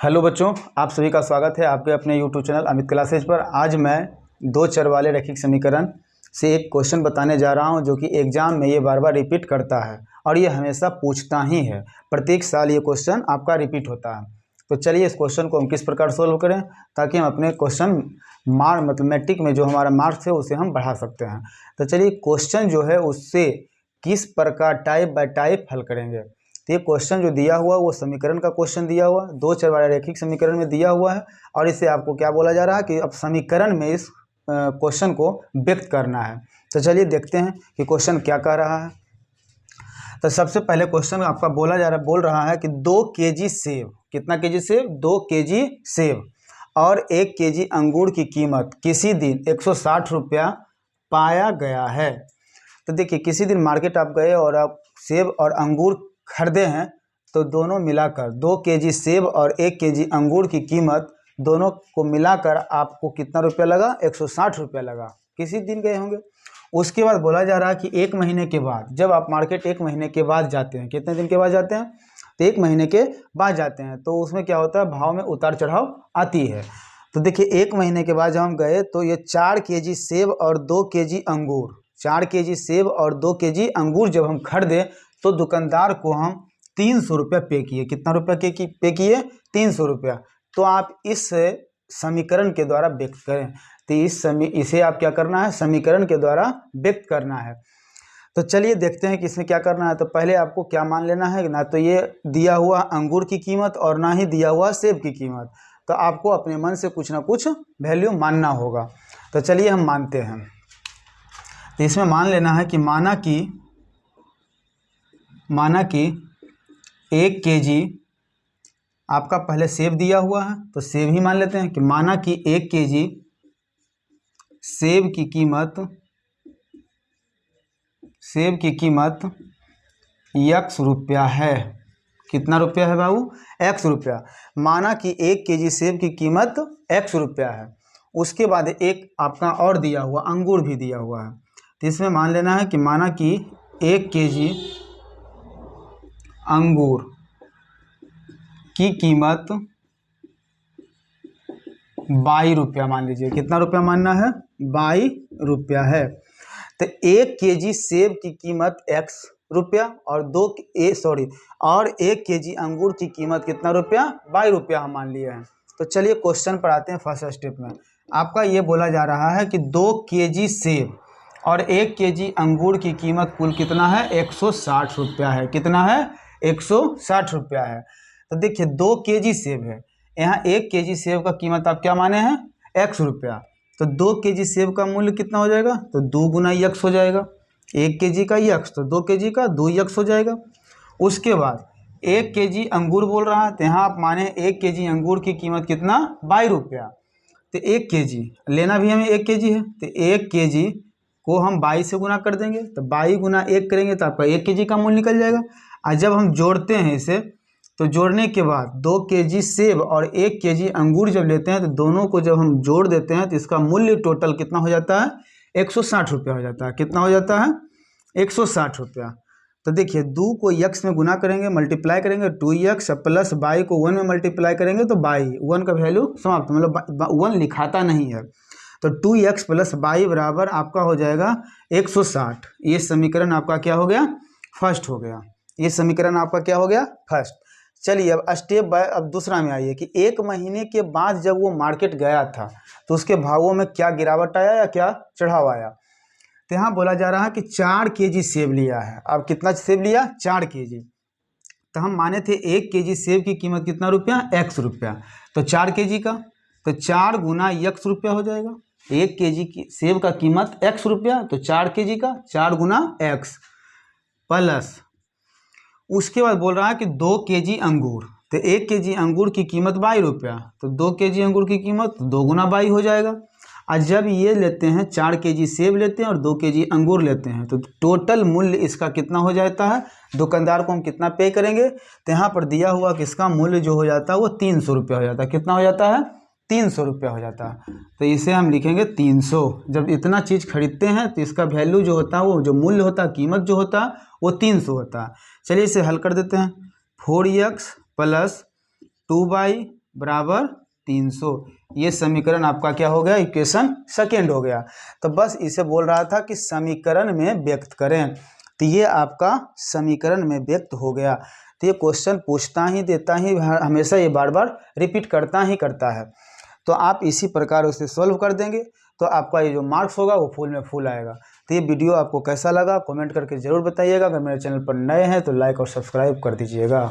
Hello बच्चों, आप सभी का स्वागत है आपके अपने यूट्यूब चैनल अमित क्लासेज पर। आज मैं दो चर वाले रैखिक समीकरण से एक क्वेश्चन बताने जा रहा हूं जो कि एग्जाम में ये बार बार रिपीट करता है और ये हमेशा पूछता ही है। प्रत्येक साल ये क्वेश्चन आपका रिपीट होता है। तो चलिए इस क्वेश्चन को हम किस प्रकार सोल्व करें ताकि हम अपने क्वेश्चन मैट्रिक में जो हमारा मार्क्स है उसे हम बढ़ा सकते हैं। तो चलिए क्वेश्चन जो है उससे किस प्रकार टाइप बाय टाइप हल करेंगे। तो ये क्वेश्चन जो दिया हुआ वो समीकरण का क्वेश्चन दिया हुआ, दो चर वाले रैखिक समीकरण में दिया हुआ है और इसे आपको क्या बोला जा रहा है कि अब समीकरण में इस क्वेश्चन को व्यक्त करना है। तो चलिए देखते हैं कि क्वेश्चन क्या कह रहा है। तो सबसे पहले क्वेश्चन आपका बोल रहा है कि 2 केजी सेब, कितना केजी सेब? 2 केजी सेब और 1 केजी अंगूर की कीमत किसी दिन 160 रुपया पाया गया है। तो देखिए, किसी दिन मार्केट आप गए और आप सेब और अंगूर खरीदे हैं, तो दोनों मिलाकर 2 केजी सेब और 1 केजी अंगूर की कीमत दोनों को मिलाकर आपको कितना रुपया लगा? 160 रुपया लगा। किसी दिन गए होंगे। उसके बाद बोला जा रहा है कि 1 महीने के बाद, जब आप मार्केट 1 महीने के बाद जाते हैं, कितने दिन के बाद जाते हैं? तो 1 महीने के बाद जाते हैं, तो उसमें क्या होता है, भाव में उतार चढ़ाव आती है। तो देखिए 1 महीने के बाद जब हम गए तो ये 4 केजी सेब और 2 केजी अंगूर, 4 केजी सेब और 2 केजी अंगूर जब हम खरीदे तो दुकानदार को हम 300 रुपया पे किए। कितना रुपया पे किए? 300 रुपया। तो आप इस समीकरण के द्वारा व्यक्त करें। तो इसे आप क्या करना है? समीकरण के द्वारा व्यक्त करना है। तो चलिए देखते हैं कि इसमें क्या करना है। तो पहले आपको क्या मान लेना है, ना तो ये दिया हुआ अंगूर की कीमत और ना ही दिया हुआ सेब की कीमत। तो आपको अपने मन से कुछ ना कुछ वैल्यू मानना होगा। तो चलिए हम मानते हैं। तो इसमें मान लेना है कि माना कि 1 केजी आपका पहले सेब दिया हुआ है, तो सेब ही मान लेते हैं कि माना कि 1 केजी सेब की कीमत x रुपया है। कितना रुपया है बाबू? x रुपया। माना कि 1 केजी सेब की कीमत x रुपया है। उसके बाद एक आपका और दिया हुआ अंगूर भी दिया हुआ है। तो इसमें मान लेना है कि माना कि 1 केजी अंगूर की कीमत 22 रुपया मान लीजिए। कितना रुपया मानना है? 22 रुपया है। तो 1 केजी सेब की कीमत x रुपया और 1 केजी अंगूर की कीमत कितना रुपया? 22 रुपया हम मान लिए हैं। तो चलिए क्वेश्चन पर आते हैं। फर्स्ट स्टेप में आपका ये बोला जा रहा है कि 2 केजी सेब और 1 केजी अंगूर की कीमत कुल कितना है? 160 रुपया है। कितना है? 160 रुपया है। तो देखिए 2 केजी सेब है, यहाँ 1 केजी सेब का कीमत आप क्या माने हैं? x रुपया। तो 2 केजी सेब का मूल्य कितना हो जाएगा? तो 2 गुना x हो जाएगा। 1 केजी का x तो 2 केजी का 2x हो जाएगा। उसके बाद 1 केजी अंगूर बोल रहा है, तो यहाँ आप माने 1 केजी अंगूर की कीमत कितना? 22 रुपया। तो 1 केजी लेना भी हमें 1 केजी है, तो 1 केजी को हम 22 से गुना कर देंगे, तो 22 गुना 1 करेंगे तो आपका 1 केजी का मूल्य निकल जाएगा। और जब हम जोड़ते हैं इसे, तो जोड़ने के बाद 2 केजी सेब और 1 केजी अंगूर जब लेते हैं तो दोनों को जब हम जोड़ देते हैं तो इसका मूल्य टोटल कितना हो जाता है? 160 रुपया हो जाता है। कितना हो जाता है? 160 रुपया। तो देखिए 2 को x में गुना करेंगे, मल्टीप्लाई करेंगे 2x प्लस 22 को 1 में मल्टीप्लाई करेंगे तो 22, 1 का वैल्यू समाप्त, मतलब 1 लिखाता नहीं है। तो 2x प्लस 22 बराबर आपका हो जाएगा 160। ये समीकरण आपका क्या हो गया? फर्स्ट हो गया। ये समीकरण आपका क्या हो गया? फर्स्ट। चलिए अब स्टेप बाय अब दूसरा में आइए कि 1 महीने के बाद जब वो मार्केट गया था तो उसके भावों में क्या गिरावट आया या क्या चढ़ाव आया। तो यहाँ बोला जा रहा है कि 4 केजी सेब लिया है। अब कितना सेब लिया? 4 केजी। तो हम माने थे 1 केजी सेब की कीमत कितना रुपया? x रुपया। तो 4 केजी का तो 4 गुना x रुपया हो जाएगा। 1 केजी की सेब का कीमत x रुपया, तो 4 केजी का 4 गुना x प्लस उसके बाद बोल रहा है कि 2 केजी अंगूर, तो 1 केजी अंगूर की कीमत 22 रुपया, तो 2 केजी अंगूर की कीमत 2 गुना 22 हो जाएगा। और जब ये लेते हैं 4 केजी सेब लेते हैं और 2 केजी अंगूर लेते हैं तो टोटल मूल्य इसका कितना हो जाता है? दुकानदार को हम कितना पे करेंगे? तो यहाँ पर दिया हुआ कि इसका मूल्य जो हो जाता है वो 300 रुपया हो जाता है। कितना हो जाता है? 300 रुपया हो जाता है। तो इसे हम लिखेंगे 300। जब इतना चीज़ खरीदते हैं तो इसका वैल्यू जो होता है, वो जो मूल्य होता है, कीमत जो होता है वो 300 होता है। चलिए इसे हल कर देते हैं। 4x प्लस 2y बराबर 300। ये समीकरण आपका क्या हो गया, इक्वेशन सेकेंड हो गया। तो बस इसे बोल रहा था कि समीकरण में व्यक्त करें, तो ये आपका समीकरण में व्यक्त हो गया। तो ये क्वेश्चन पूछता ही देता ही हमेशा ये बार बार रिपीट करता ही करता है। तो आप इसी प्रकार उसे सॉल्व कर देंगे तो आपका ये जो मार्क्स होगा वो फुल में फुल आएगा। तो ये वीडियो आपको कैसा लगा कमेंट करके ज़रूर बताइएगा। अगर मेरे चैनल पर नए हैं तो लाइक और सब्सक्राइब कर दीजिएगा।